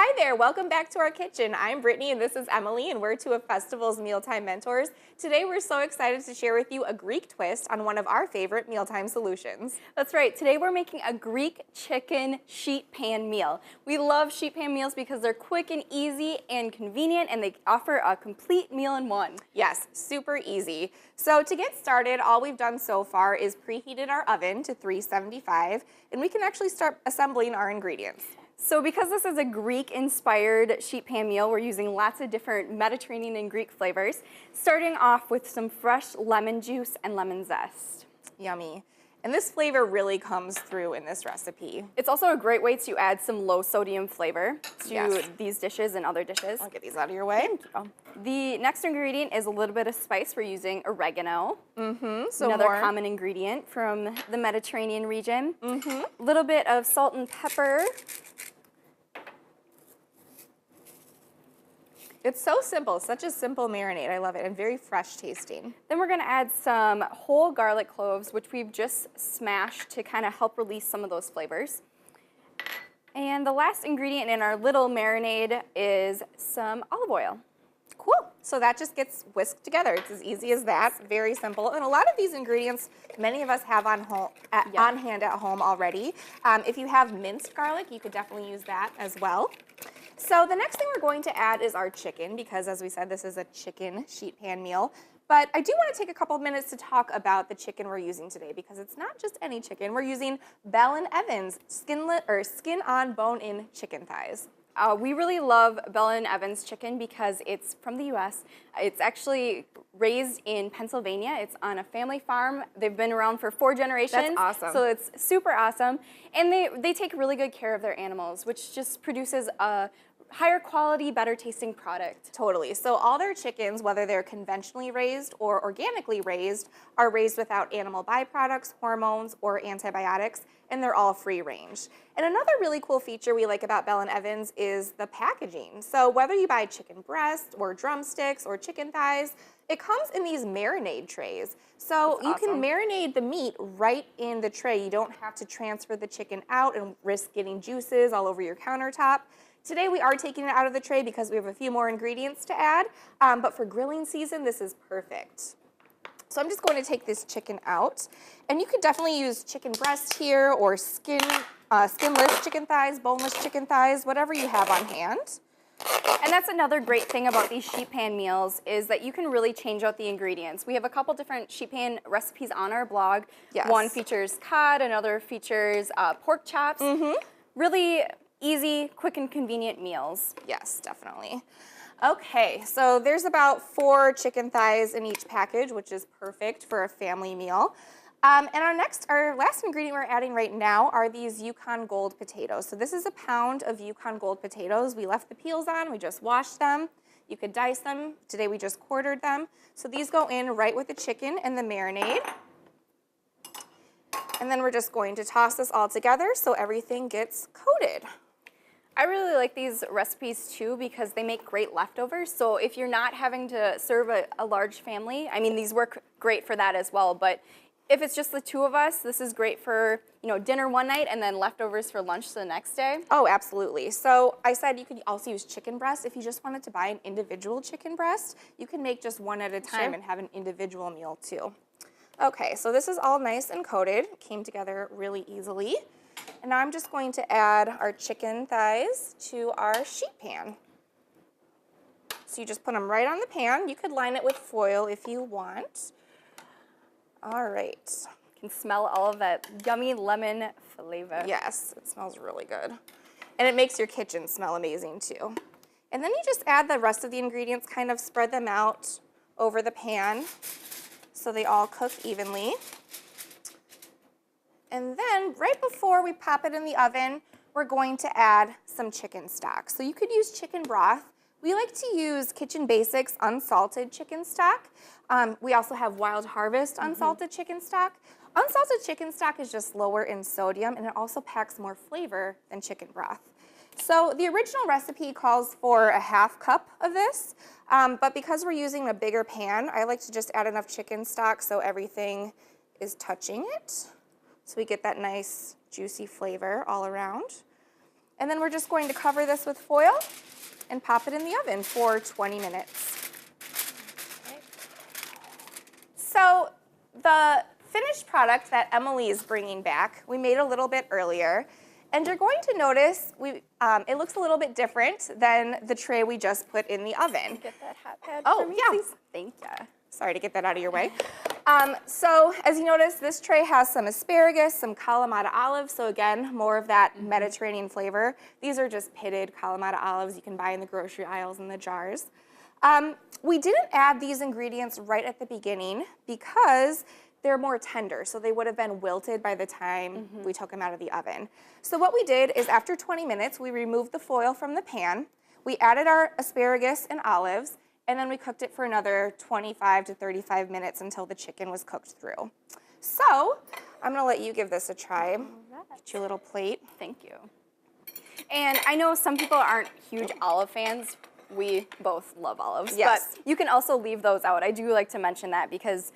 Hi there, welcome back to our kitchen. I'm Brittany and this is Emily and we're two of Festival's Mealtime Mentors. Today we're so excited to share with you a Greek twist on one of our favorite mealtime solutions. That's right, today we're making a Greek chicken sheet pan meal. We love sheet pan meals because they're quick and easy and convenient and they offer a complete meal in one. Yes, super easy. So to get started, all we've done so far is preheated our oven to 375 and we can actually start assembling our ingredients. So because this is a Greek-inspired sheet pan meal, we're using lots of different Mediterranean and Greek flavors, starting off with some fresh lemon juice and lemon zest. Yummy. And this flavor really comes through in this recipe. It's also a great way to add some low-sodium flavor to Yes. these dishes and other dishes. I'll get these out of your way. The next ingredient is a little bit of spice. We're using oregano. So Another more. common ingredient from the Mediterranean region. A little bit of salt and pepper. It's so simple, such a simple marinade. I love it and very fresh tasting. Then we're gonna add some whole garlic cloves, which we've just smashed to kind of help release some of those flavors. And the last ingredient in our little marinade is some olive oil. Cool. So that just gets whisked together. It's as easy as that. Very simple. And a lot of these ingredients, many of us have on hand at home already. If you have minced garlic, you could definitely use that as well. So the next thing we're going to add is our chicken because, as we said, this is a chicken sheet pan meal. But I do want to take a couple of minutes to talk about the chicken we're using today because it's not just any chicken. We're using Bell & Evans skin-on bone-in chicken thighs. We really love Bell & Evans chicken because it's from the U.S. It's actually raised in Pennsylvania. It's on a family farm. They've been around for 4 generations. That's awesome. So it's super awesome. And they take really good care of their animals, which just produces a higher quality, better tasting product. Totally. So all their chickens, whether they're conventionally raised or organically raised, are raised without animal byproducts, hormones, or antibiotics, and they're all free range. And another really cool feature we like about Bell & Evans is the packaging. So whether you buy chicken breast or drumsticks or chicken thighs, it comes in these marinade trays. So That's you awesome. can marinate the meat right in the tray. You don't have to transfer the chicken out and risk getting juices all over your countertop. Today we are taking it out of the tray because we have a few more ingredients to add, but for grilling season, this is perfect. So I'm just going to take this chicken out, and you could definitely use chicken breast here or skinless chicken thighs, boneless chicken thighs, whatever you have on hand. And that's another great thing about these sheet pan meals is that you can really change out the ingredients. We have a couple different sheet pan recipes on our blog. Yes. One features cod, another features pork chops. Really easy, quick, and convenient meals. Yes, definitely. Okay, so there's about 4 chicken thighs in each package, which is perfect for a family meal. And our last ingredient we're adding right now are these Yukon Gold potatoes. So this is a pound of Yukon Gold potatoes. We left the peels on, we just washed them. You could dice them. Today we just quartered them. So these go in right with the chicken and the marinade. And then we're just going to toss this all together so everything gets coated. I really like these recipes too because they make great leftovers. So if you're not having to serve a large family, I mean, these work great for that as well. But if it's just the 2 of us, this is great for, dinner one night and then leftovers for lunch the next day. Oh, absolutely. So I said you could also use chicken breast. If you just wanted to buy an individual chicken breast, you can make just one at a time Sure. and have an individual meal too. Okay, so this is all nice and coated. Came together really easily. And now I'm just going to add our chicken thighs to our sheet pan. So you just put them right on the pan. You could line it with foil if you want. All right. You can smell all of that yummy lemon flavor. Yes, it smells really good. And it makes your kitchen smell amazing too. And then you just add the rest of the ingredients, kind of spread them out over the pan so they all cook evenly. And then right before we pop it in the oven, we're going to add some chicken stock. So you could use chicken broth. We like to use Kitchen Basics unsalted chicken stock. We also have Wild Harvest unsalted chicken stock. Unsalted chicken stock is just lower in sodium and it also packs more flavor than chicken broth. So the original recipe calls for a ½ cup of this, but because we're using a bigger pan, I like to just add enough chicken stock so everything is touching it. So we get that nice juicy flavor all around. And then we're just going to cover this with foil and pop it in the oven for 20 minutes. So the finished product that Emily is bringing back, we made a little bit earlier. And you're going to notice it looks a little bit different than the tray we just put in the oven. Get that hot pad Oh, for me, yeah. please? Thank you. Sorry to get that out of your way. So as you notice, this tray has some asparagus, some Kalamata olives. So again, more of that Mediterranean flavor. These are just pitted Kalamata olives you can buy in the grocery aisles in the jars. We didn't add these ingredients right at the beginning because they're more tender, so they would have been wilted by the time we took them out of the oven. So what we did is after 20 minutes, we removed the foil from the pan, we added our asparagus and olives, and then we cooked it for another 25 to 35 minutes until the chicken was cooked through. So I'm gonna let you give this a try. Get you a little plate. Thank you. And I know some people aren't huge olive fans. We both love olives, Yes. but you can also leave those out. I do like to mention that because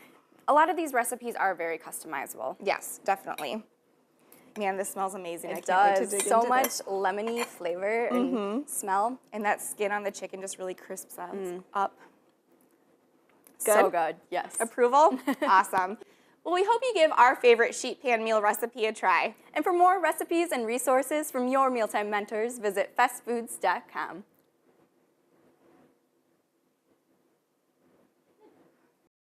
a lot of these recipes are very customizable. Yes, definitely. Man, this smells amazing. I It can't wait to does. dig So into much this. lemony flavor and smell. And that skin on the chicken just really crisps up. So good, yes. Approval? Awesome. Well, we hope you give our favorite sheet pan meal recipe a try. And for more recipes and resources from your mealtime mentors, visit festfoods.com.